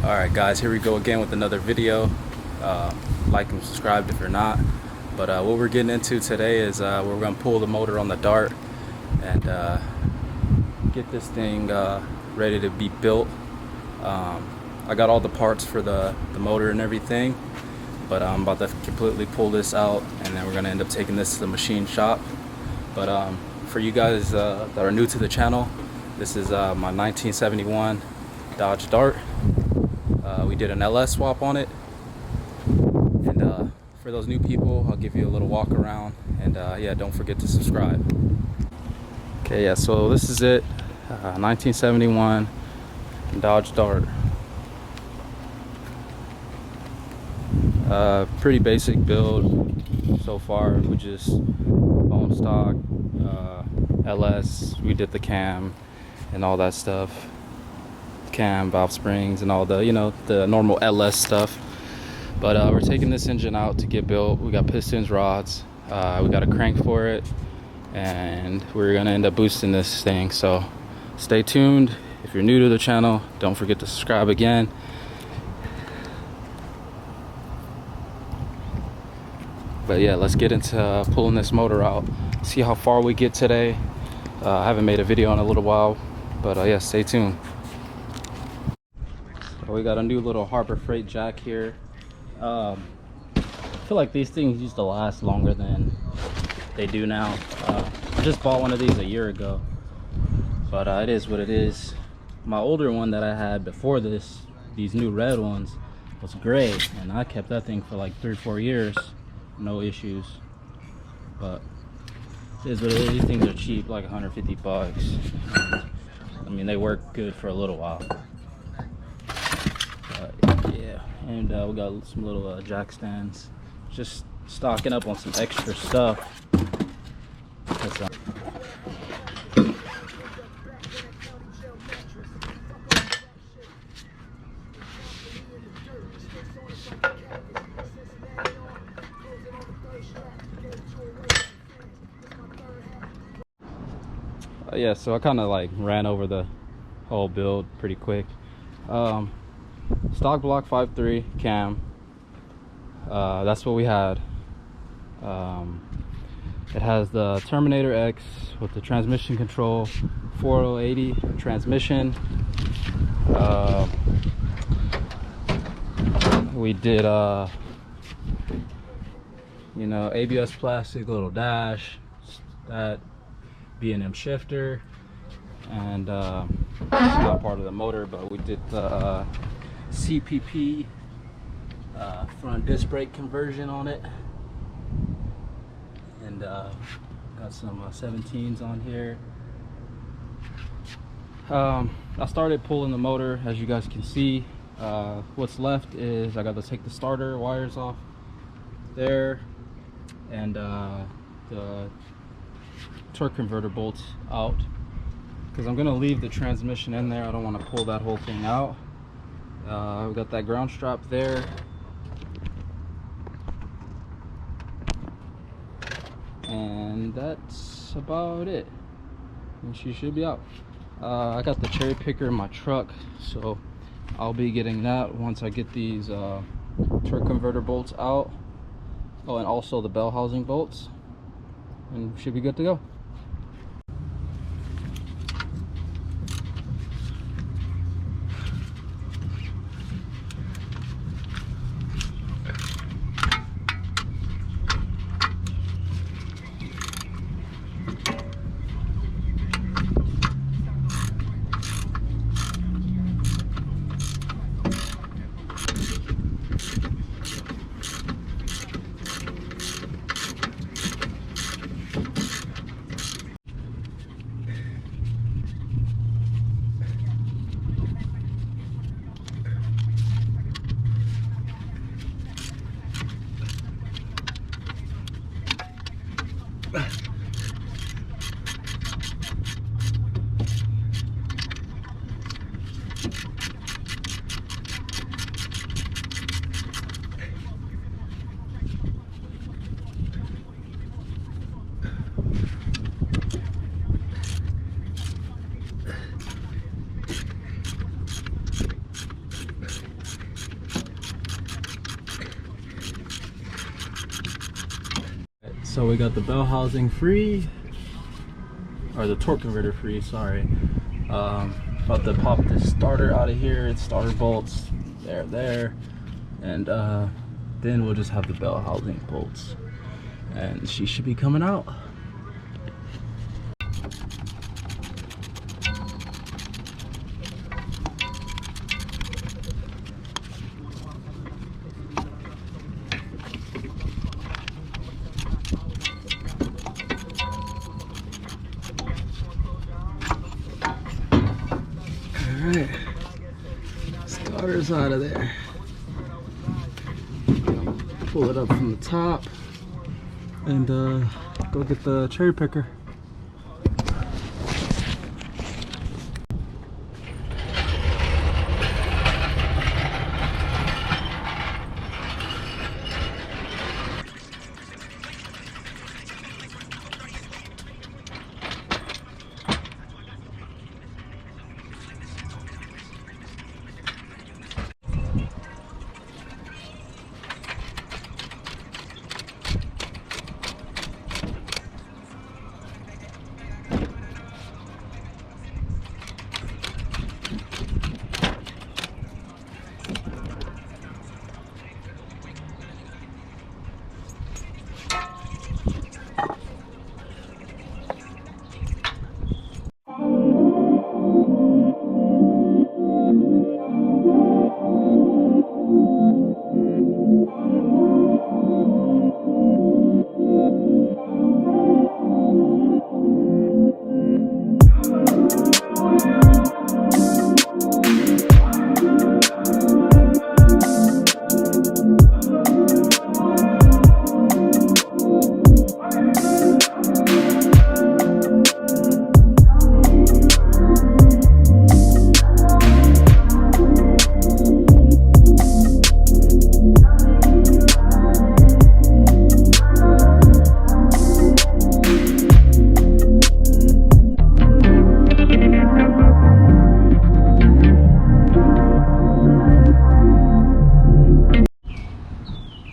Alright guys, here we go again with another video. Like and subscribe if you're not. But what we're getting into today is we're going to pull the motor on the Dart and get this thing ready to be built. I got all the parts for the motor and everything, but I'm about to completely pull this out, and then we're going to end up taking this to the machine shop. But for you guys that are new to the channel, this is my 1971 Dodge Dart. We did an LS swap on it, and for those new people, I'll give you a little walk around, and yeah, don't forget to subscribe. Okay, yeah, so this is it, 1971 Dodge Dart. Pretty basic build so far. We just bone stock, LS. We did the cam and all that stuff. Cam, valve springs, and all the, you know, the normal LS stuff. But we're taking this engine out to get built. We got pistons, rods, we got a crank for it, and we're gonna end up boosting this thing. So stay tuned. If you're new to the channel, don't forget to subscribe again. But yeah, let's get into pulling this motor out, see how far we get today. I haven't made a video in a little while, but yeah, stay tuned. So we got a new little Harbor Freight jack here. I feel like these things used to last longer than they do now. I just bought one of these a year ago, but it is what it is. My older one that I had before this, these new red ones, was great, and I kept that thing for like 3 or 4 years, no issues. But it is what it is. These things are cheap, like 150 bucks. I mean, they work good for a little while. Yeah, and we got some little jack stands. Just stocking up on some extra stuff. Yeah, so I kind of like ran over the whole build pretty quick. Stock block 5.3 cam, that's what we had. It has the Terminator X with the transmission control, 4080 transmission. We did you know, ABS plastic little dash, that B&M shifter, and it's not part of the motor, but we did the CPP front disc brake conversion on it, and got some 17s on here. I started pulling the motor, as you guys can see. What's left is I got to take the starter wires off there, and the torque converter bolts out, because I'm gonna leave the transmission in there. I don't want to pull that whole thing out. We got that ground strap there, and that's about it, and she should be out. I got the cherry picker in my truck, so I'll be getting that once I get these torque converter bolts out. Oh, and also the bell housing bolts, and should be good to go. So we got the bell housing free, or the torque converter free, sorry. About to pop this starter out of here. It's starter bolts, there, and then we'll just have the bell housing bolts, and she should be coming out. Alright, starter's out of there. Pull it up from the top and go get the cherry picker.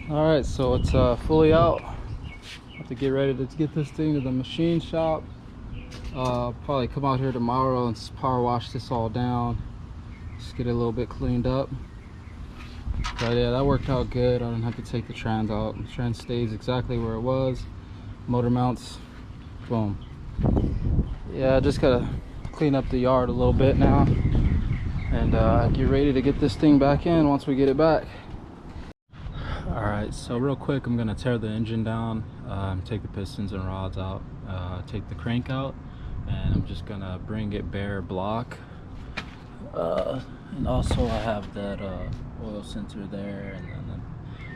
Alright, so it's fully out. Have to get ready to get this thing to the machine shop. Probably come out here tomorrow and just power wash this all down. Just get it a little bit cleaned up. But yeah, that worked out good. I didn't have to take the trans out. The trans stays exactly where it was. Motor mounts, boom. Yeah, I just gotta clean up the yard a little bit now and get ready to get this thing back in once we get it back. Alright, so real quick, I'm gonna tear the engine down, take the pistons and rods out, take the crank out, and I'm just gonna bring it bare block. And also I have that oil sensor there, and then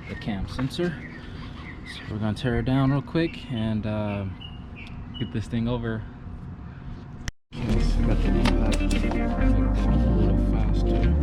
the cam sensor. So we're gonna tear it down real quick and get this thing over. Okay, so got the impact a little faster.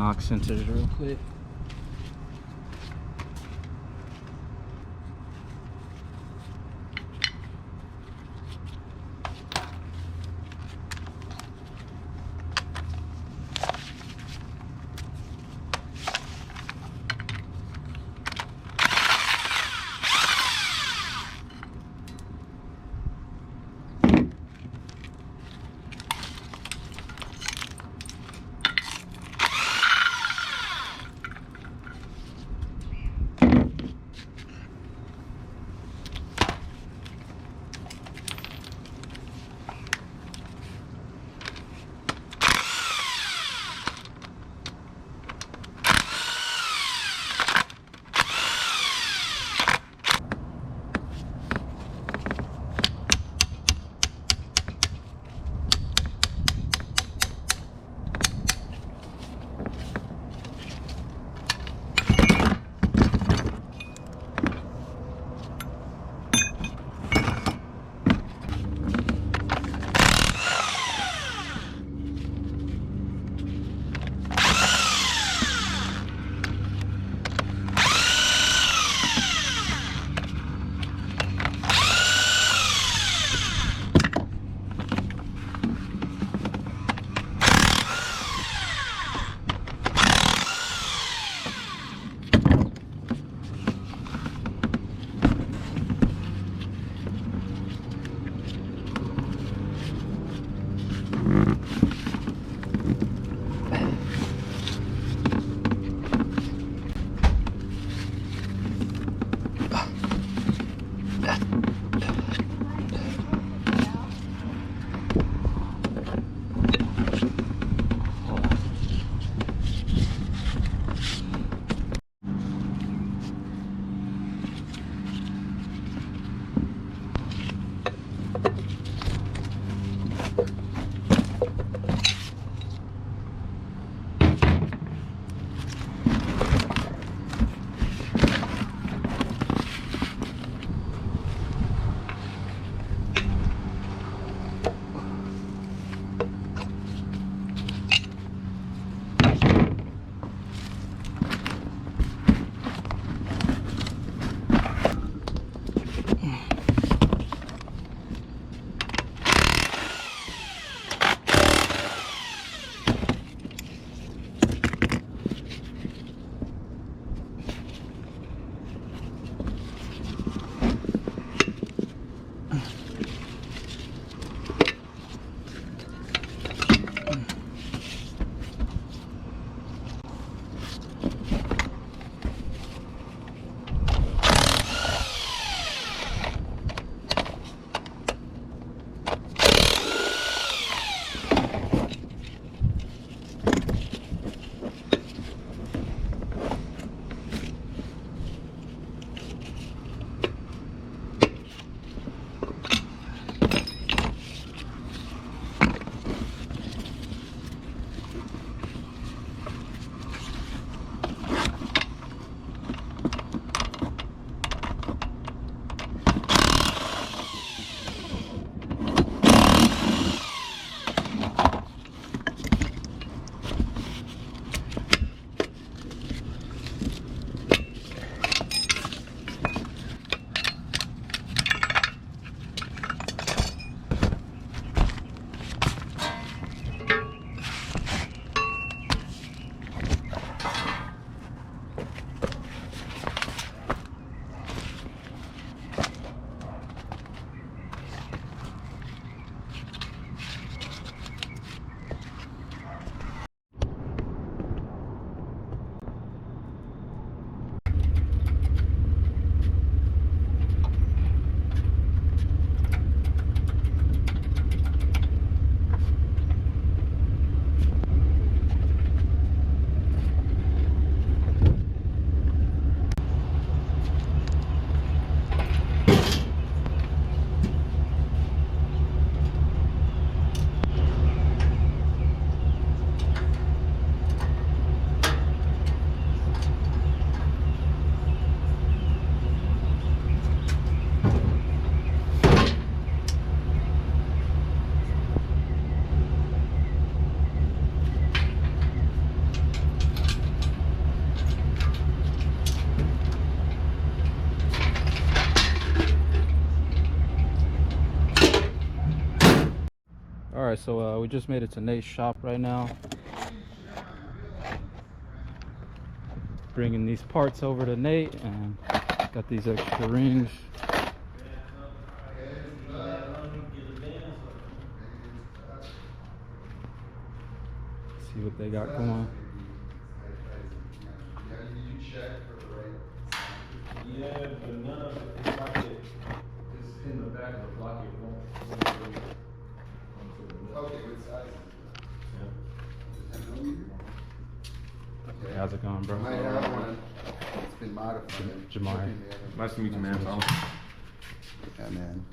knock sensors real quick. Alright, so we just made it to Nate's shop right now. Bringing these parts over to Nate, and got these extra rings. See what they got going. Yeah, but none of it is like it. It's in the back of the block. It won't okay, what size is it? Yeah. Okay. How's it going, bro? I have one. It's been modified. Jamar. Nice to meet you, man. Yeah, man.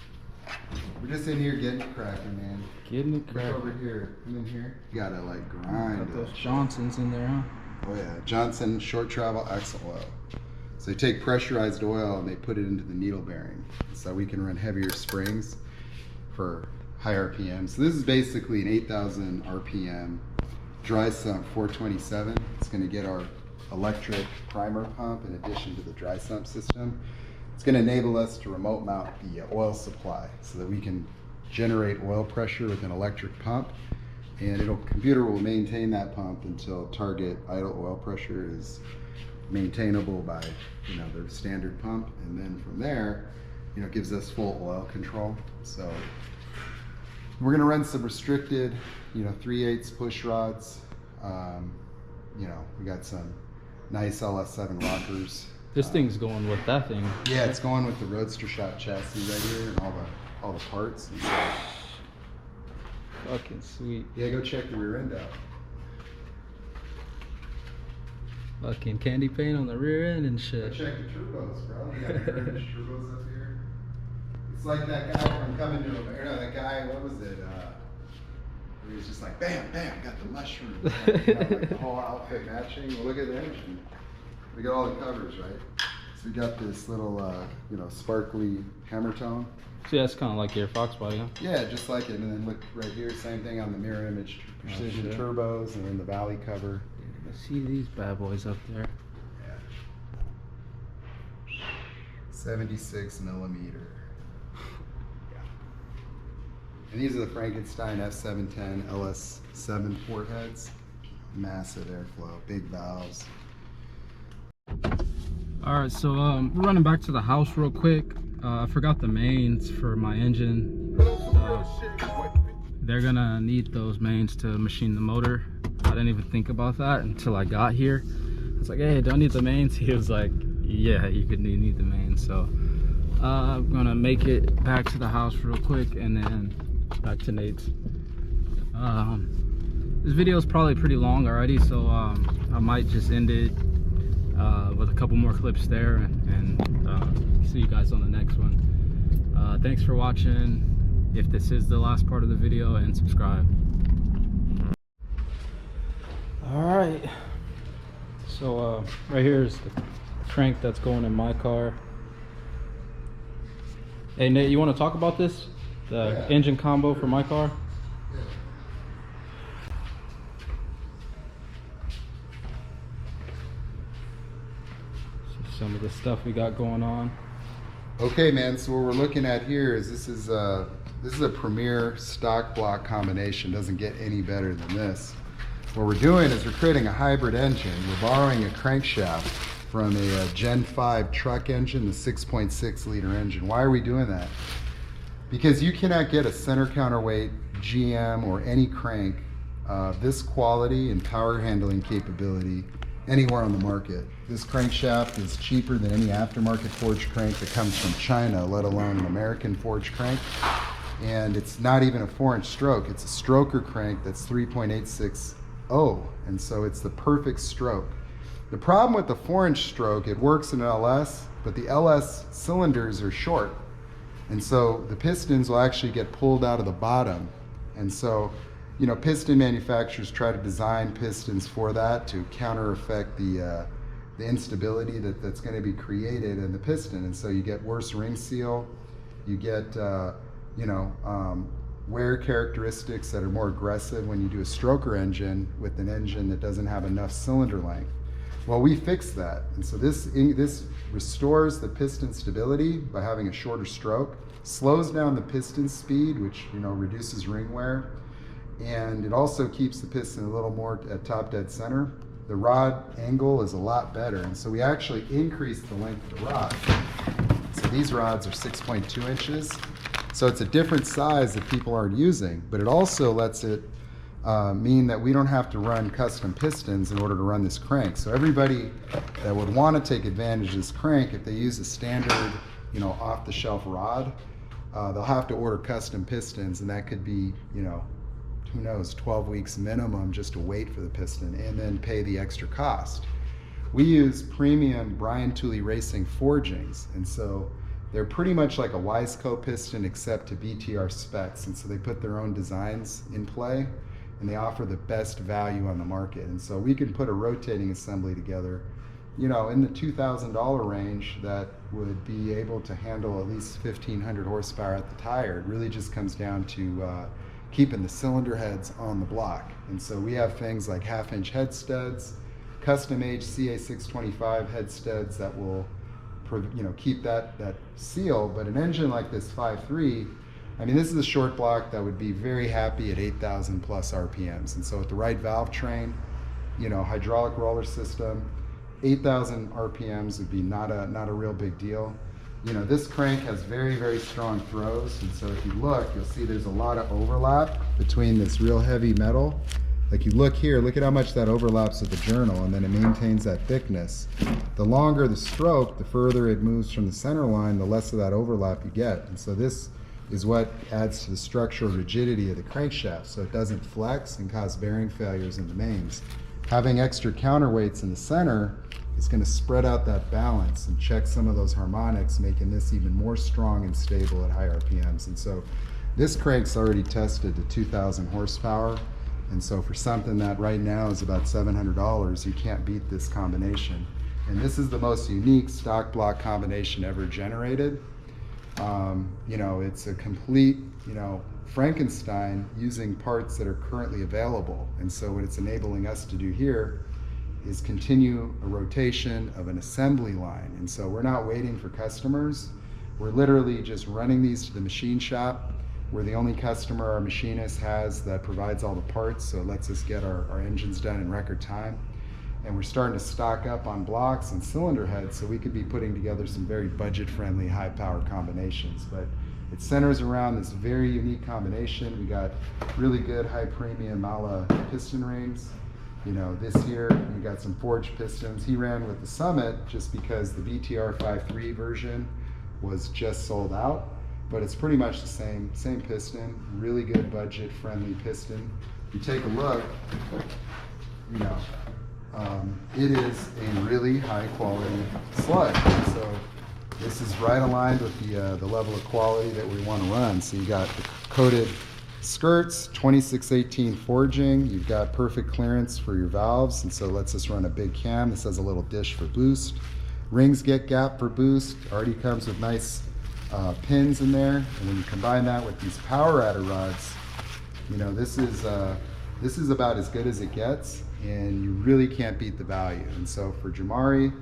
We're just in here getting it cracking, man. Getting it Look cracking. over here. Come in here. You gotta like grind Got those it. Johnsons in there, huh? Oh yeah, Johnson short travel axle oil. So they take pressurized oil and they put it into the needle bearing, so we can run heavier springs for high RPM. So this is basically an 8,000 RPM dry sump 427. It's going to get our electric primer pump in addition to the dry sump system. It's going to enable us to remote mount the oil supply so that we can generate oil pressure with an electric pump, and computer will maintain that pump until target idle oil pressure is maintainable by their standard pump, and then from there it gives us full oil control. So we're going to run some restricted 3/8 push rods. We got some nice LS7 rockers. This thing's going with that thing. Yeah, it's going with the Roadster Shop chassis right here and all the parts. And so, Fucking sweet. yeah, go check the rear end out. Fucking candy paint on the rear end and Go shit. check the turbos, bro. We got the British turbos up here. It's like that guy from Coming to America. No, that guy, what was it? He was just like, bam, bam, got the mushroom. Like the whole outfit matching. Well, look at the engine. We got all the covers, right? So we got this little, sparkly hammer tone. See, that's kind of like your Fox body, huh? Yeah, just like it. And then look right here, same thing on the mirror image precision shit. turbos, and then the Valley cover. I see these bad boys up there. Yeah. 76 millimeter. And these are the Frankenstein F710 LS7 port heads. Massive airflow, big valves. Alright, so we're running back to the house real quick. I forgot the mains for my engine. They're gonna need those mains to machine the motor. I didn't even think about that until I got here. I was like, hey, do I need the mains? He was like, yeah, you could need the mains. So I'm gonna make it back to the house real quick and then back to Nate's. This video is probably pretty long already, so I might just end it with a couple more clips there and see you guys on the next one. Thanks for watching, if this is the last part of the video, and subscribe. Alright, so right here is the crank that's going in my car. Hey Nate, you want to talk about this? The engine combo for my car? Some of the stuff we got going on. Okay, man. So what we're looking at here is this is a premier stock block combination. Doesn't get any better than this. What we're doing is we're creating a hybrid engine. We're borrowing a crankshaft from a Gen 5 truck engine, the 6.6 liter engine. Why are we doing that? Because you cannot get a center counterweight GM or any crank this quality and power handling capability anywhere on the market. This crankshaft is cheaper than any aftermarket forged crank that comes from China, let alone an American forged crank. And it's not even a 4-inch stroke. It's a stroker crank that's 3.860, and so it's the perfect stroke. The problem with the 4-inch stroke, it works in an LS, but the LS cylinders are short. And so the pistons will actually get pulled out of the bottom. And so, piston manufacturers try to design pistons for that to counter effect the instability that's going to be created in the piston. And so you get worse ring seal, you get, wear characteristics that are more aggressive when you do a stroker engine with an engine that doesn't have enough cylinder length. Well, we fixed that, and so this restores the piston stability by having a shorter stroke, slows down the piston speed, which reduces ring wear, and it also keeps the piston a little more at top dead center. The rod angle is a lot better, and so we actually increased the length of the rod. So these rods are 6.2 inches. So it's a different size that people aren't using, but it also lets it mean that we don't have to run custom pistons in order to run this crank. So everybody that would want to take advantage of this crank, if they use a standard, off-the-shelf rod, they'll have to order custom pistons, and that could be, who knows, 12 weeks minimum just to wait for the piston and then pay the extra cost. We use premium Brian Tooley Racing forgings, and so they're pretty much like a Wiseco piston except to BTR specs, and so they put their own designs in play and they offer the best value on the market. And so we can put a rotating assembly together, in the $2,000 range that would be able to handle at least 1,500 horsepower at the tire. It really just comes down to keeping the cylinder heads on the block. And so we have things like 1/2-inch head studs, custom-aged CA625 head studs that will keep that seal. But an engine like this 5.3, this is a short block that would be very happy at 8,000 plus RPMs. And so with the right valve train, hydraulic roller system, 8,000 RPMs would be not a real big deal. This crank has very, very strong throws, and so if you look, you'll see there's a lot of overlap between this real heavy metal. Like you look here, look at how much that overlaps with the journal, and then it maintains that thickness. The longer the stroke, the further it moves from the center line, the less of that overlap you get. And so this is what adds to the structural rigidity of the crankshaft, so it doesn't flex and cause bearing failures in the mains. Having extra counterweights in the center is going to spread out that balance and check some of those harmonics, making this even more strong and stable at high RPMs. And so this crank's already tested to 2,000 horsepower. And so for something that right now is about $700, you can't beat this combination. And this is the most unique stock block combination ever generated. It's a complete, Frankenstein using parts that are currently available. And so what it's enabling us to do here is continue a rotation of an assembly line. And so we're not waiting for customers. We're literally just running these to the machine shop. We're the only customer our machinist has that provides all the parts, so it lets us get our engines done in record time. And we're starting to stock up on blocks and cylinder heads, so we could be putting together some very budget-friendly, high-power combinations. But it centers around this very unique combination. We got really good high-premium Mala piston rings. This here, we got some forged pistons. He ran with the Summit just because the BTR 5.3 version was just sold out. But it's pretty much the same piston, really good budget-friendly piston. If you take a look, it is a really high-quality sludge. So this is right aligned with the level of quality that we want to run. So you got the coated skirts, 2618 forging. You've got perfect clearance for your valves, and so it lets us run a big cam. This has a little dish for boost. Rings get gap for boost. Already comes with nice pins in there, and when you combine that with these power adder rods, this is about as good as it gets, and you really can't beat the value. And so for Jamari,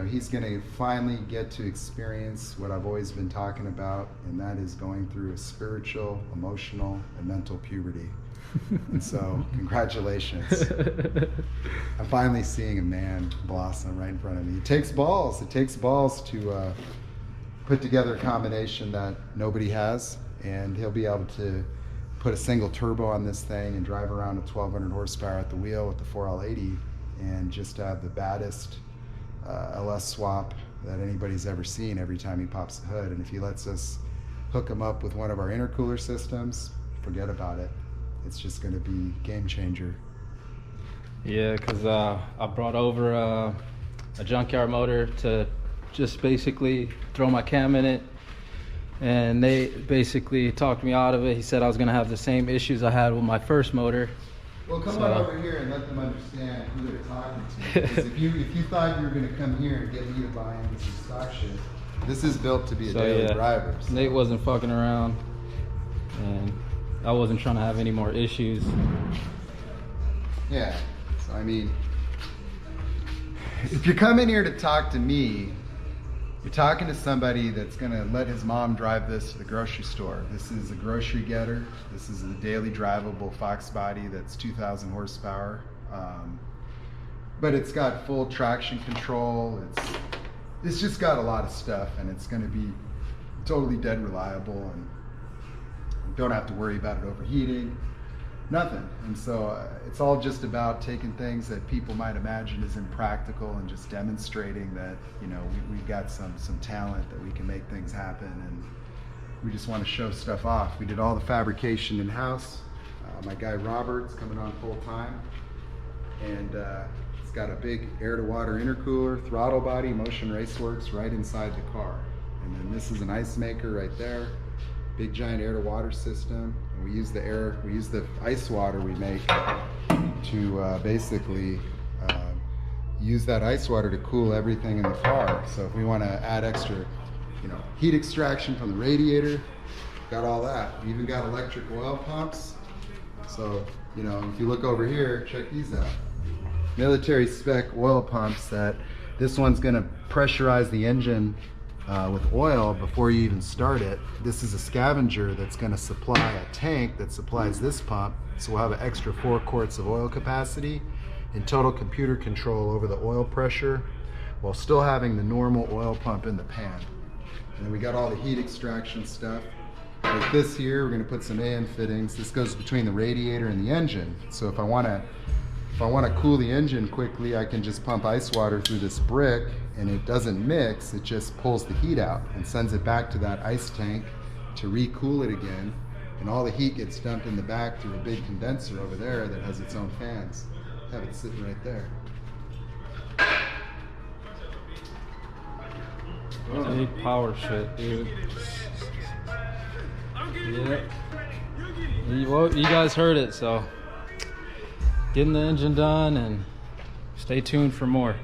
he's going to finally get to experience what I've always been talking about, and that is going through a spiritual, emotional, and mental puberty. And so congratulations. I'm finally seeing a man blossom right in front of me. It takes balls to put together a combination that nobody has, and he'll be able to put a single turbo on this thing and drive around at 1,200 horsepower at the wheel with the 4L80 and just have the baddest LS swap that anybody's ever seen every time he pops the hood. And if he lets us hook him up with one of our intercooler systems, forget about it. It's just going to be game changer. Yeah, because I brought over a junkyard motor to just basically throw my cam in it, and they basically talked me out of it. He said I was going to have the same issues I had with my first motor. Well, come on over here and let them understand who they're talking to. Because if you thought you were going to come here and get me to buy into some stock shit, this is built to be a daily driver. So. Nate wasn't fucking around, and I wasn't trying to have any more issues. Yeah, so if you're coming here to talk to me, You're talking to somebody that's gonna let his mom drive this to the grocery store. This is a grocery getter. This is a daily drivable Fox body that's 2,000 horsepower. But it's got full traction control. It's just got a lot of stuff, and it's gonna be totally dead reliable, and don't have to worry about it overheating, nothing. And so it's all just about taking things that people might imagine as impractical and just demonstrating that, you know, we've got some talent, that we can make things happen, and we just want to show stuff off. We did all the fabrication in-house. My guy Robert's coming on full time, and it's got a big air-to-water intercooler, throttle body, Motion Raceworks right inside the car. And then this is an ice maker right there. Big giant air-to-water system, and we use the ice water we make to basically use that ice water to cool everything in the car. So if we want to add extra, you know, heat extraction from the radiator, got all that. We even got electric oil pumps. So, you know, if you look over here, check these out. Military spec oil pumps. That this one's going to pressurize the engine with oil before you even start it. This is a scavenger that's going to supply a tank that supplies this pump, so we'll have an extra 4 quarts of oil capacity and total computer control over the oil pressure while still having the normal oil pump in the pan. And then we got all the heat extraction stuff. Like this here, we're going to put some AN fittings. This goes between the radiator and the engine. So if I want to cool the engine quickly, I can just pump ice water through this brick, and it doesn't mix, it just pulls the heat out and sends it back to that ice tank to recool it again, and all the heat gets dumped in the back through a big condenser over there that has its own fans. Have it sitting right there. Big power shit, dude. Yeah. Well, you guys heard it, so getting the engine done, and stay tuned for more.